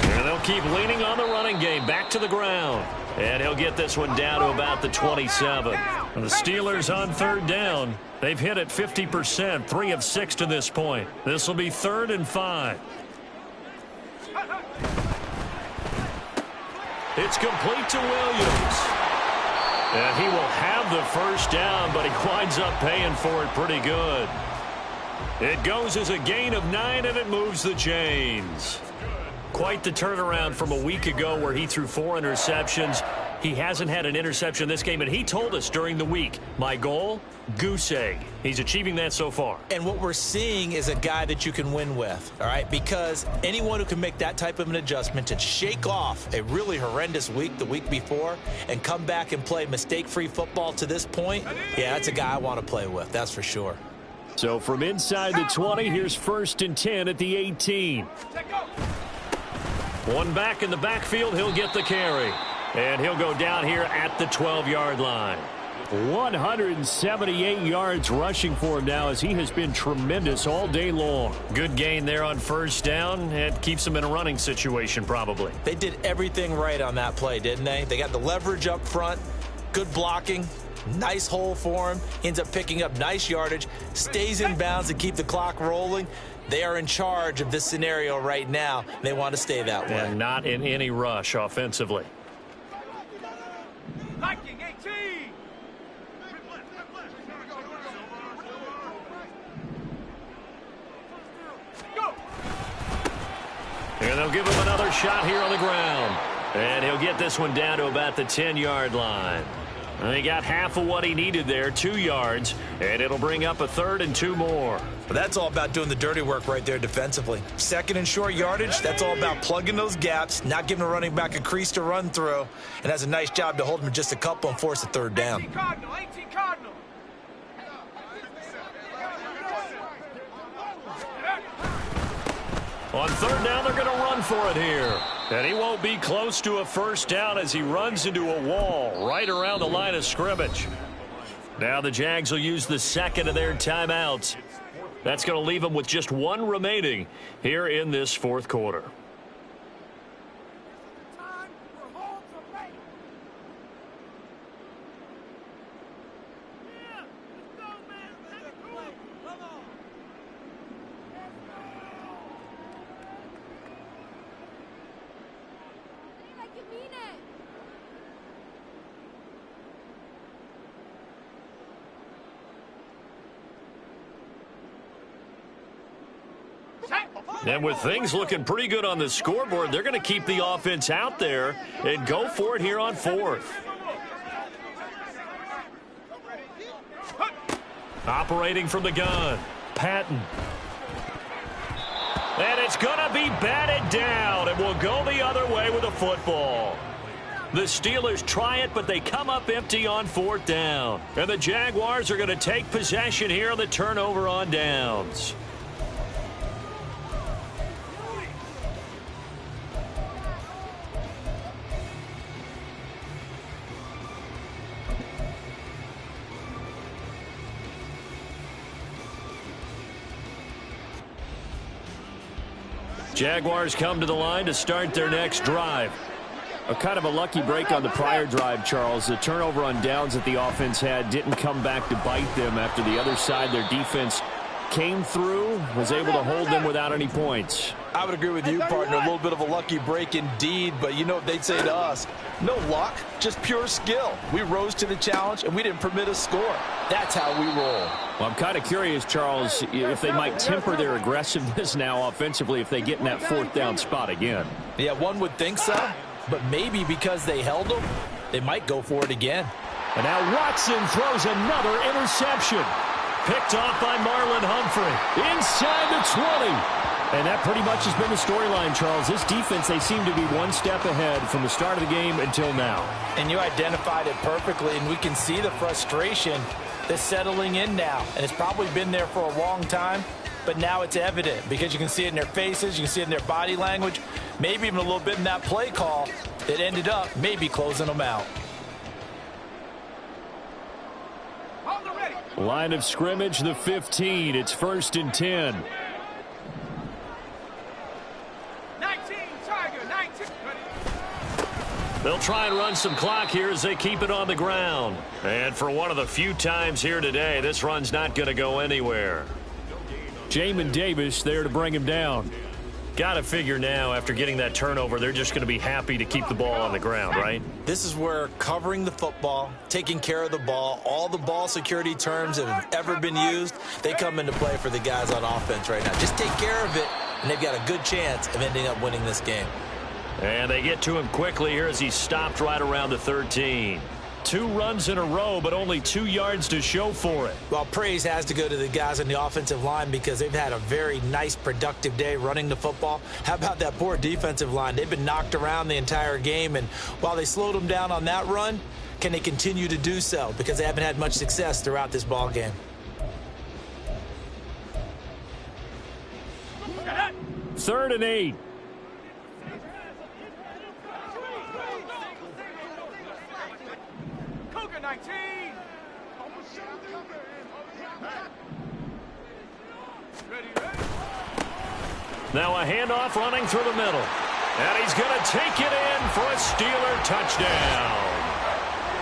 And they'll keep leaning on the running game. Back to the ground. And he'll get this one down to about the 27. And the Steelers on 3rd down. They've hit it 50%, 3 of 6 to this point. This will be 3rd and 5. It's complete to Williams. And he will have the 1st down, but he winds up paying for it pretty good. It goes as a gain of 9, and it moves the chains. Quite the turnaround from a week ago where he threw 4 interceptions. He hasn't had an interception this game, and he told us during the week, my goal, goose egg. He's achieving that so far. And what we're seeing is a guy that you can win with, all right? Because anyone who can make that type of an adjustment to shake off a really horrendous week the week before and come back and play mistake-free football to this point, yeah, that's a guy I want to play with, that's for sure. So from inside the 20, here's 1st and 10 at the 18. One back in the backfield, he'll get the carry. And he'll go down here at the 12-yard line. 178 yards rushing for him now as he has been tremendous all day long. Good gain there on 1st down. It keeps him in a running situation probably. They did everything right on that play, didn't they? They got the leverage up front, good blocking, nice hole for him. He ends up picking up nice yardage, stays in bounds to keep the clock rolling. They are in charge of this scenario right now. They want to stay that way. And not in any rush offensively. Viking 18. Go. And they'll give him another shot here on the ground. And he'll get this one down to about the 10-yard line. And he got half of what he needed there, 2 yards, and it'll bring up a 3rd and 2 more. But that's all about doing the dirty work right there defensively. 2nd and short yardage, that's all about plugging those gaps, not giving a running back a crease to run through, and has a nice job to hold him just a couple and force a 3rd down. 18 Cardinal, 18 Cardinal. On 3rd down, they're going to run for it here. And he won't be close to a 1st down as he runs into a wall right around the line of scrimmage. Now the Jags will use the 2nd of their timeouts. That's going to leave them with just 1 remaining here in this 4th quarter. And with things looking pretty good on the scoreboard, they're going to keep the offense out there and go for it here on fourth. Operating from the gun, Patton. And it's going to be batted down, and will go the other way with a football. The Steelers try it, but they come up empty on fourth down. And the Jaguars are going to take possession here on the turnover on downs. Jaguars come to the line to start their next drive. A kind of a lucky break on the prior drive, Charles. The turnover on downs that the offense had didn't come back to bite them after the other side. Their defense came through, was able to hold them without any points. I would agree with you, partner. A little bit of a lucky break indeed, but you know what they'd say to us? No luck, just pure skill. We rose to the challenge, and we didn't permit a score. That's how we roll. Well, I'm kind of curious, Charles, if they might temper their aggressiveness now offensively if they get in that fourth down spot again. Yeah, one would think so, but maybe because they held them, they might go for it again. And now Watson throws another interception. Picked off by Marlon Humphrey. Inside the 20. And that pretty much has been the storyline, Charles. This defense, they seem to be one step ahead from the start of the game until now. And you identified it perfectly, and we can see the frustration that's settling in now. And it's probably been there for a long time, but now it's evident because you can see it in their faces, you can see it in their body language, maybe even a little bit in that play call that ended up maybe closing them out. Line of scrimmage, the 15. It's 1st and 10. 19, Tiger, 19. They'll try and run some clock here as they keep it on the ground. And for one of the few times here today, this run's not going to go anywhere. Jamin Davis there to bring him down. Got to figure now, after getting that turnover, they're just going to be happy to keep the ball on the ground, right? This is where covering the football, taking care of the ball, all the ball security terms that have ever been used, they come into play for the guys on offense right now. Just take care of it, and they've got a good chance of ending up winning this game. And they get to him quickly here as he stopped right around the 13. 2 runs in a row, but only 2 yards to show for it. Well, praise has to go to the guys on the offensive line because they've had a very nice, productive day running the football. How about that poor defensive line? They've been knocked around the entire game, and while they slowed them down on that run, can they continue to do so? Because they haven't had much success throughout this ball game. Third and 8. Cougar 19. Ready. Now a handoff running through the middle. And he's going to take it in for a Steeler touchdown.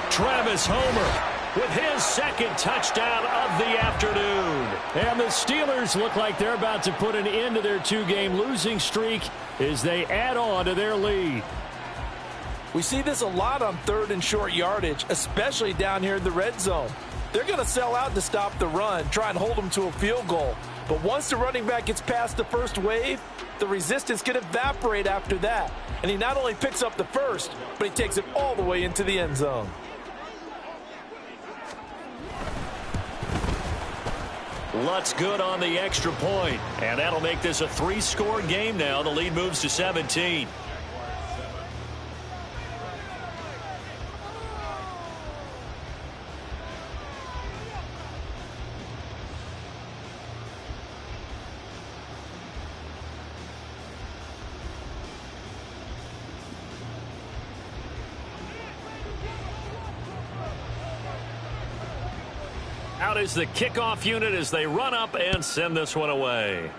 Travis Homer with his second touchdown of the afternoon. And the Steelers look like they're about to put an end to their 2-game losing streak as they add on to their lead. We see this a lot on 3rd and short yardage, especially down here in the red zone. They're going to sell out to stop the run, try and hold them to a field goal. But once the running back gets past the first wave, the resistance can evaporate after that. And he not only picks up the first, but he takes it all the way into the end zone. Lutz good on the extra point. And that'll make this a 3-score game now. The lead moves to 17. Out is the kickoff unit as they run up and send this one away.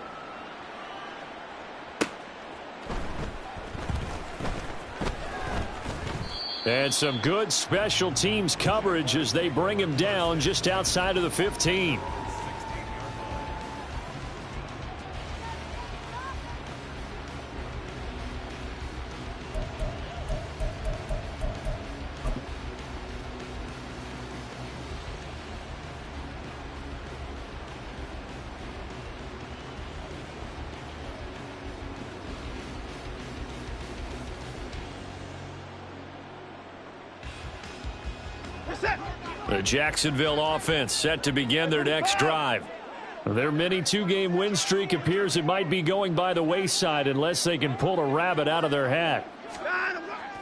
And some good special teams coverage as they bring him down just outside of the 15. The Jacksonville offense set to begin their next drive. Their mini two-game win streak appears it might be going by the wayside unless they can pull a rabbit out of their hat.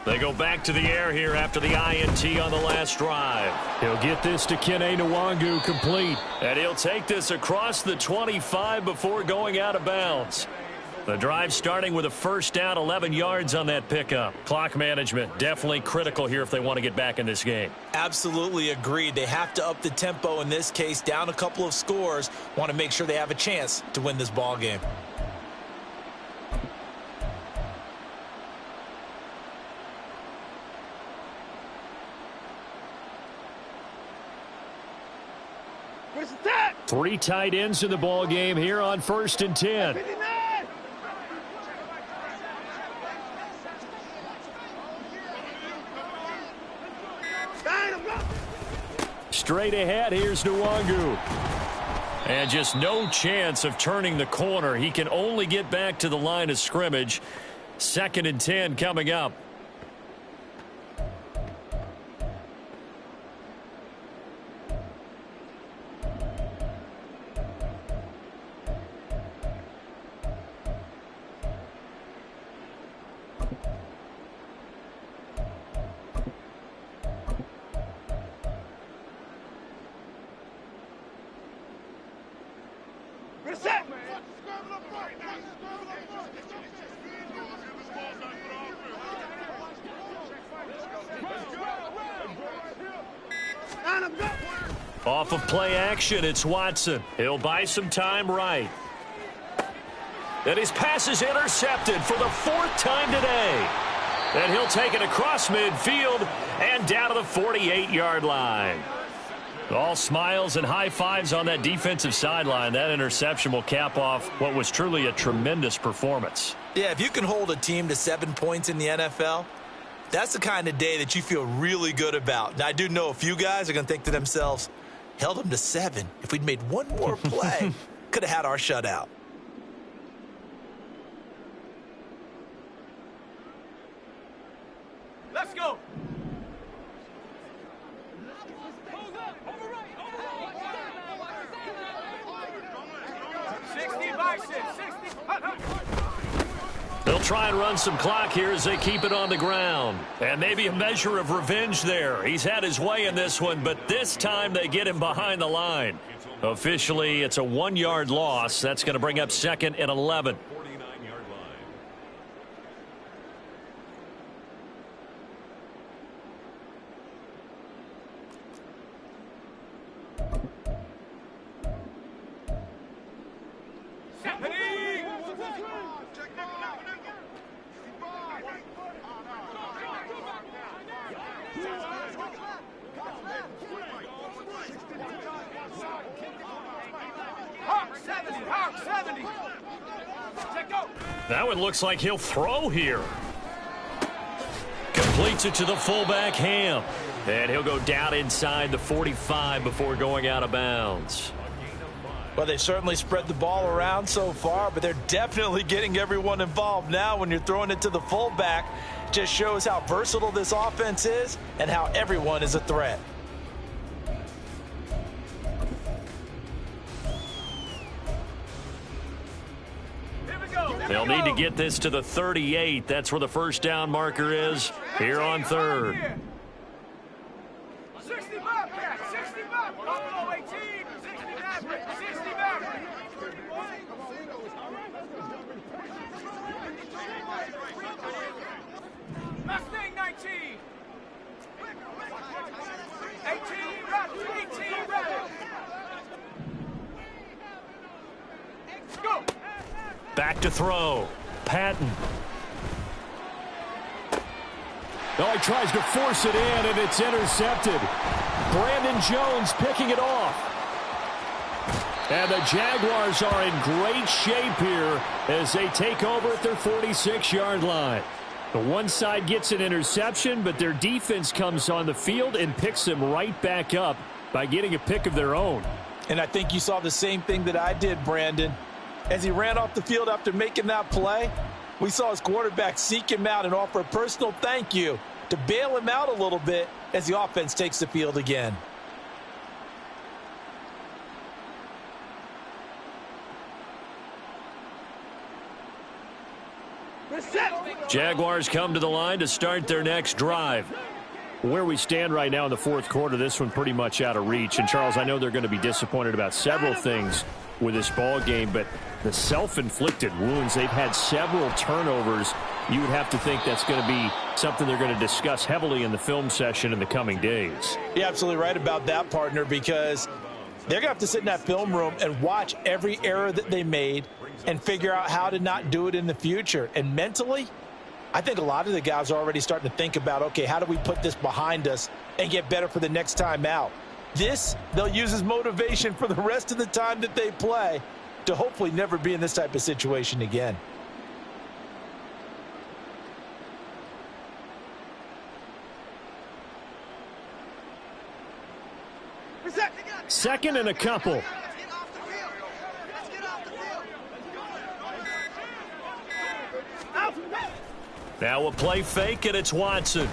They go back to the air here after the INT on the last drive. He'll get this to Nando101 complete. And he'll take this across the 25 before going out of bounds. The drive starting with a first down, 11 yards on that pickup. Clock management definitely critical here if they want to get back in this game. Absolutely agreed. They have to up the tempo in this case, down a couple of scores. Want to make sure they have a chance to win this ball game. Three tight ends in the ball game here on 1st and 10. Straight ahead, here's Nwangu. And just no chance of turning the corner. He can only get back to the line of scrimmage. 2nd and 10 coming up. Off of play action, it's Watson. He'll buy some time right. And his pass is intercepted for the 4th time today. And he'll take it across midfield and down to the 48-yard line. All smiles and high fives on that defensive sideline. That interception will cap off what was truly a tremendous performance. Yeah, if you can hold a team to 7 points in the NFL, that's the kind of day that you feel really good about. Now, I do know a few guys are going to think to themselves, held them to 7. If we'd made one more play, could have had our shutout. Let's go. They'll try and run some clock here as they keep it on the ground. And maybe a measure of revenge there. He's had his way in this one, but this time they get him behind the line. Officially, it's a 1-yard loss. That's going to bring up 2nd and 11. That one looks like he'll throw here. Completes it to the fullback, Ham. And he'll go down inside the 45 before going out of bounds. Well, they certainly spread the ball around so far, but they're definitely getting everyone involved now when you're throwing it to the fullback. Just shows how versatile this offense is and how everyone is a threat. They'll need to get this to the 38. That's where the first down marker is here on 3rd. 65, 65, Buffalo 18, 69, 69. Mustang 19. 18 right. Go. Back to throw. Patton. Oh, he tries to force it in, and it's intercepted. Brandon Jones picking it off. And the Jaguars are in great shape here as they take over at their 46-yard line. The one side gets an interception, but their defense comes on the field and picks them right back up by getting a pick of their own. And I think you saw the same thing that I did, Brandon. As he ran off the field after making that play, we saw his quarterback seek him out and offer a personal thank you to bail him out a little bit as the offense takes the field again. Jaguars come to the line to start their next drive. Where we stand right now in the fourth quarter, this one pretty much out of reach. And, Charles, I know they're going to be disappointed about several things with this ball game, but the self-inflicted wounds, they've had several turnovers. You would have to think that's going to be something they're going to discuss heavily in the film session in the coming days. You're absolutely right about that, partner, because they're going to have to sit in that film room and watch every error that they made and figure out how to not do it in the future. And mentally, I think a lot of the guys are already starting to think about, okay, how do we put this behind us and get better for the next time out? This, they'll use as motivation for the rest of the time that they play to hopefully never be in this type of situation again. Second and a couple. Now a play fake, and it's Watson.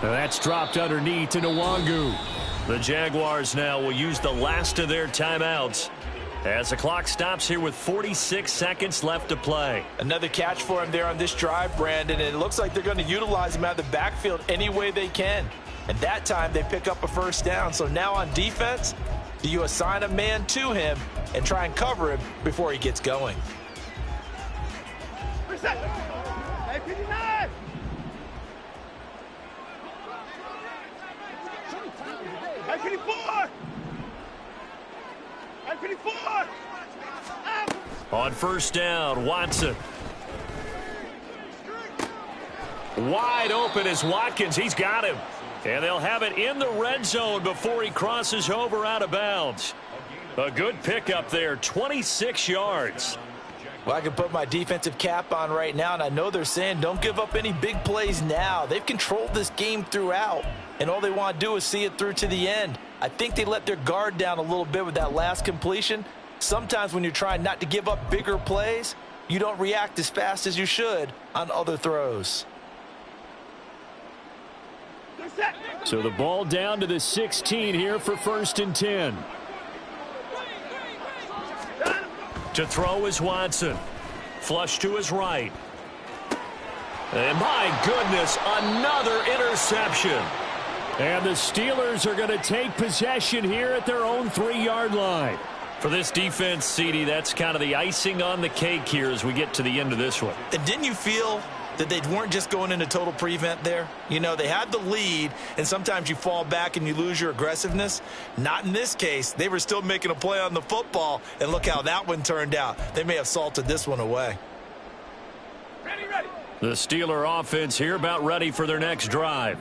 That's dropped underneath to Nwangu. The Jaguars now will use the last of their timeouts as the clock stops here with 46 seconds left to play. Another catch for him there on this drive, Brandon, and it looks like they're going to utilize him out of the backfield any way they can. And that time they pick up a first down. So now on defense, do you assign a man to him and try and cover him before he gets going? Hey, 59! Hey, 54! Hey, 54! On first down, Watson. Wide open is Watkins. He's got him. And they'll have it in the red zone before he crosses over out of bounds. A good pickup there, 26 yards. Well, I can put my defensive cap on right now, and I know they're saying don't give up any big plays now. They've controlled this game throughout, and all they want to do is see it through to the end. I think they let their guard down a little bit with that last completion. Sometimes when you're trying not to give up bigger plays, you don't react as fast as you should on other throws. So the ball down to the 16 here for 1st and 10. To throw is Watson. Flush to his right. And my goodness, another interception. And the Steelers are going to take possession here at their own 3-yard line. For this defense, CD, that's kind of the icing on the cake here as we get to the end of this one. And didn't you feel that they weren't just going into total prevent there? You know, they had the lead, and sometimes you fall back and you lose your aggressiveness. Not in this case. They were still making a play on the football, and look how that one turned out. They may have salted this one away. Ready, ready. The Steeler offense here about ready for their next drive.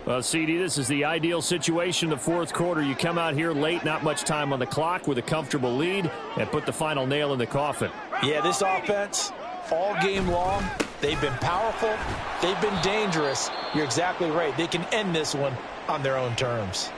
Well, CD, this is the ideal situation in the fourth quarter. You come out here late, not much time on the clock with a comfortable lead, and put the final nail in the coffin. Yeah, this offense, all game long, they've been powerful, they've been dangerous. You're exactly right. They can end this one on their own terms.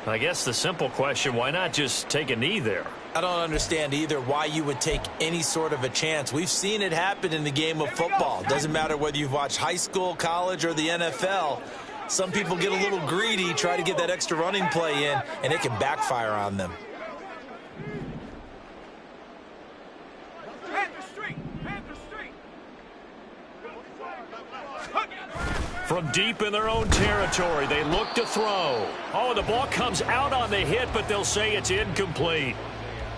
I guess the simple question, why not just take a knee there? I don't understand either why you would take any sort of a chance. We've seen it happen in the game of football. Doesn't matter whether you've watched high school, college, or the NFL. Some people get a little greedy, try to get that extra running play in, and it can backfire on them. From deep in their own territory, they look to throw. Oh, the ball comes out on the hit, but they'll say it's incomplete.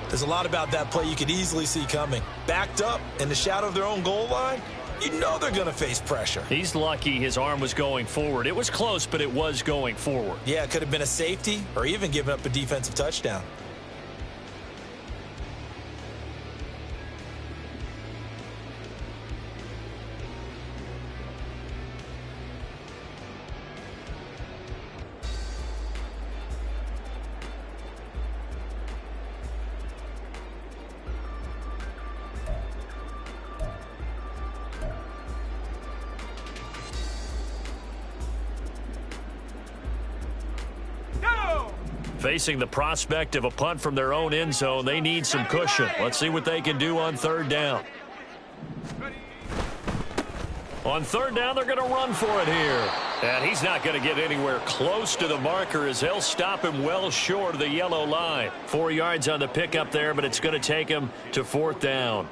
There's a lot about that play you could easily see coming. Backed up in the shadow of their own goal line, you know they're going to face pressure. He's lucky his arm was going forward. It was close, but it was going forward. Yeah, it could have been a safety or even given up a defensive touchdown. Facing the prospect of a punt from their own end zone, they need some cushion. Let's see what they can do on third down. On third down, they're going to run for it here. And he's not going to get anywhere close to the marker as they'll stop him well short of the yellow line. 4 yards on the pickup there, but it's going to take him to fourth down.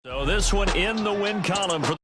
So this one in the win column for